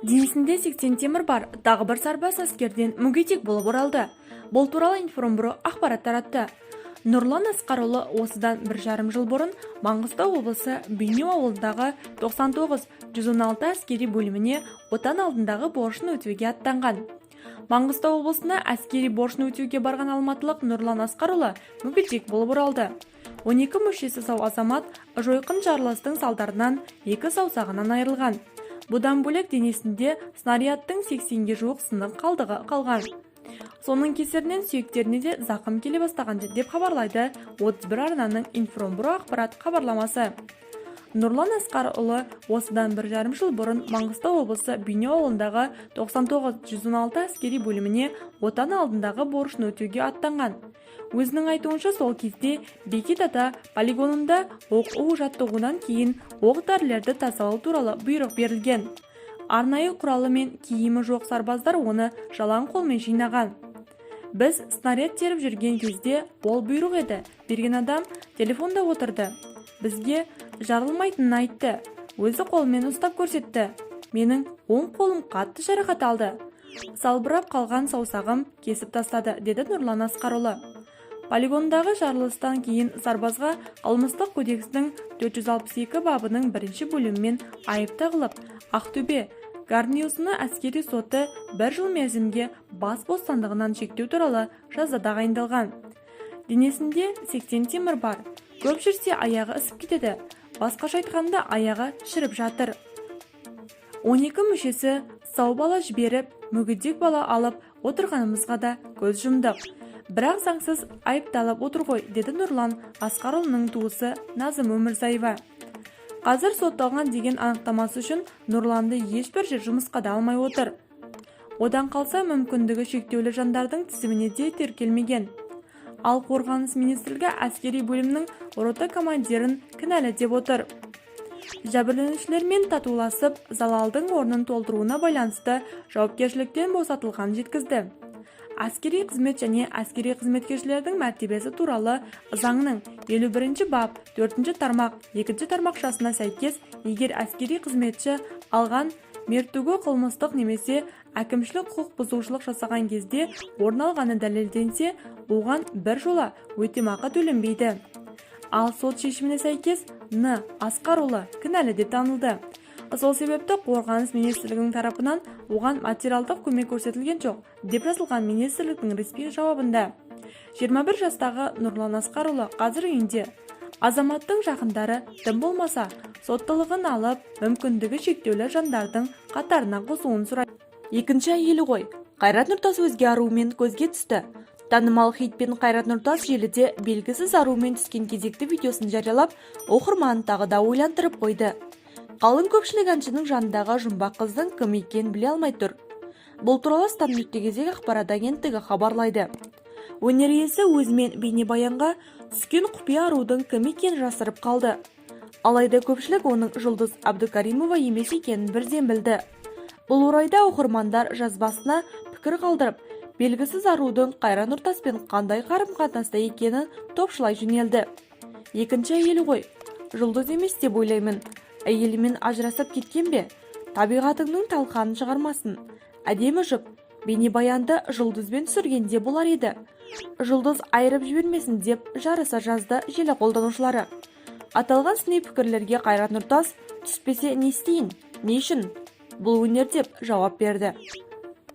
Денесінде 80 темір бар, тағы бір сарбаз әскерден мүгедек болып оралды. Бұл туралы информбюро ақпарат таратты. Нұрлан Асқарұлы осыдан 1,5 жыл бұрын Маңғыстау облысы Бейнеу ауылындағы 99-116 әскери бөліміне отан алдындағы борышын өтеуге аттанған. Маңғыстау облысына әскери борышын өтеуге барған алматылық Нұрлан Асқарұлы мүгедек болып оралды. 12 мүшесі сау азамат жойқын жарылыстың салдарынан 2 саусағынан айырылған. Бұдан бөлек денесінде снарядтың 80-ге жуық сынық қалдығы қалған. Соның кесірінен сүйектеріне де зақым келе бастаған деп хабарлайды 31 арнаның информбюро ақпарат хабарламасы. Нұрлан Асқарұлы осыдан 1,5 жыл бұрын Маңғыстау облысы Бейнеу ауылындағы 99-116 әскери бөліміне отан алдындағы борышын өтеуге аттанған. Өзінің айтуынша сол кезде Бекет ата полигонында оқу жаттығудан кейін оқ-дәрілерді тасалау туралы бұйрық берілген. Арнайы құралы мен киімі жоқ сарбаздар оны жалаң қолмен жинаған. Біз снаряд теріп жүрген кезде ол бұйрық еді. Берген адам телефонда отырды. Бізге жарылмайтынын айтты. Өзі қолмен ұстап көрсетті. Менің оң қолым қатты жарақат алды. Салбырап қалған саусағым кесіп тастады, деді Нұрлан Асқарұлы. Полигондағы жарылыстан кейін сарбазға қылмыстық кодексінің 462 бабының 1 бөлімімен айып тағылып, Ақтөбе гарнизоны әскери соты 1 жыл мерзімге бас бостандығынан шектеу туралы жаза тағайындалған. Денесінде 80 темір бар. Көп жүрсе аяғы ісіп кетеді. Басқаша айтқанда аяғы шіріп жатыр. 12 мүшесі сау бала жіберіп, мүгедек бала алып отырғанымызға да көз жұмдық. Бірақ заңсыз айыпталып отыр ғой, деді Нұрлан Асқарұлының туысы Назым Өмірзаева. Қазір сотталған деген анықтамасы үшін Нұрланды ешбір жер жұмысқа да алмай отыр. Одан қалса мүмкіндігі шектеулі жандардың тізіміне де тіркелмеген. Ал қорғаныс министрлігі әскери бөлімнің рота командирін кінәлі деп отыр. Жәбірленушілермен татуласып, залалдың орнын толтыруына байланысты жауапкершіліктен босатылған жеткізді. Әскери қызмет және әскери қызметкершілердің мәртебесі туралы заңның 51 бап 4 тармақ 2 тармақшасына сәйкес, егер әскери қызметші алған мертігу қылмыстық немесе әкімшілік құқық бұзушылық жасаған кезде орын алғаны дәлелденсе, оған бір жола өтемақы төленбейді. Ал сот шешіміне сәйкес Н. Асқарұлы кінәлі деп танылды. Сол себепті қорғаныс министрлігінің тарапынан оған материалдық көмек көрсетілген жоқ, деп жазылған министрліктің ресми жауабында. 21 жастағы Нұрлан Асқарұлы қазір үйінде. Азаматтың жақындары тым болмаса соттылығын алып, мүмкіндігі шектеулі жандардың қатарына қосуын сұрайды. Екінші әйелі ғой. Қайрат Нұртас өзге аруымен көзге түсті. Танымал хитпен Қайрат Нұртас желіде белгісіз аруымен түскен кезекті видеосын жариялап, оқырманын тағы да ойландырып қойды. Қалың көпшілік әншінің жанындағы жұмбақ қыздың кім екенін біле алмай тұр. Бұл туралы Стан.кз ақпарат агенттігі хабарлайды. Өнер иесі өзімен бейнебаянға түскен құпия арудың кім екенін жасырып қалды. Алайда көпшілік оның Жұлдыз Әбдікаримова емес екенін бірден білді. Бұл орайда оқырмандар жазбасына пікір қалдырып, белгісіз арудың Қайрат Нұртаспен қандай қарым-қатынаста екенін топшылай жөнелді. Екінші әйелі ғой, жұлдыз емес деп ойлаймын. Әйелімен ажырасып кеткен бе? Табиғатыңның талқанын шығармасын. Әдемі жұп, бейнебаянды жұлдызбен түсіргенде болар еді. Жұлдыз айырып жібермесін деп жарыса жазды желі қолданушылары. Аталған сыни пікірлерге Қайрат Нұртас түспесе не істейін, не үшін? Бұл өнер деп жауап берді.